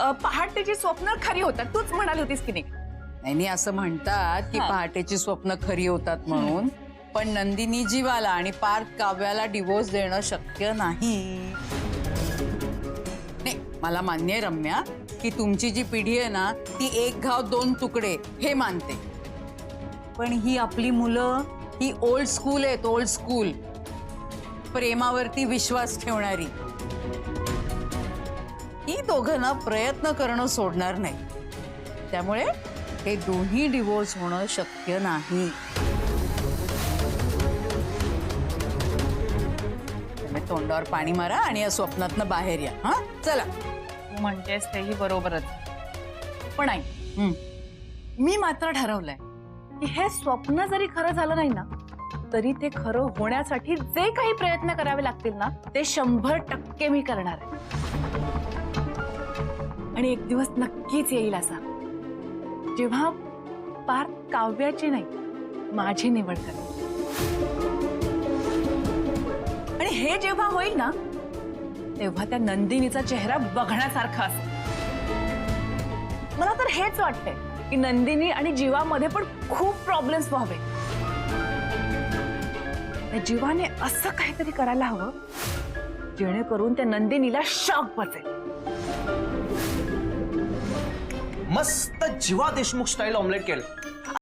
पहाटेची स्वप्न खरी होतात, तूच म्हणाली होतीस की नाही? नाही असं म्हणतात की पहाटेची स्वप्न खरी होतात म्हणून, पण नंदिनी जीवाला आणि पार्थ काव्याला डिवोर्स देणं शक्य नाही. मला मान्य आहे रम्या की तुमची जी पिढी आहे ना ती एक घाव दोन तुकडे हे मानते, पण ही आपली मुलं ही ओल्ड स्कूल आहेत, ओल्ड स्कूल. प्रेमावरती विश्वास ठेवणारी. ही दोघांना प्रयत्न करणं सोडणार नाही. त्यामुळे हे दोन्ही डिवोर्स होणं शक्य नाही. तुम्ही तोंडावर पाणी मारा आणि या स्वप्नातनं बाहेर या. हा चला. तू म्हणतेस तेही बरोबरच, पण आई मी मात्र ठरवलंय की हे स्वप्न जरी खरं झालं नाही ना तरी ते खरं होण्यासाठी जे काही प्रयत्न करावे लागतील ना ते 100% मी करणार आहे. आणि एक दिवस नक्कीच येईल असा जेव्हा पार्थ काव्याची नाही माझी निवड करेल. आणि हे जेव्हा होईल ना तेव्हा त्या नंदिनीचा चेहरा बघण्यासारखा असेल. मला तर हेच वाटतंय की नंदिनी आणि जीवामध्ये पण खूप प्रॉब्लेम्स व्हावे. त्या जीवाने असं काहीतरी करायला हवं जेणेकरून त्या नंदिनीला शॉक बसेल. मस्त जीवा देशमुख स्टाईल ऑमलेट केलं.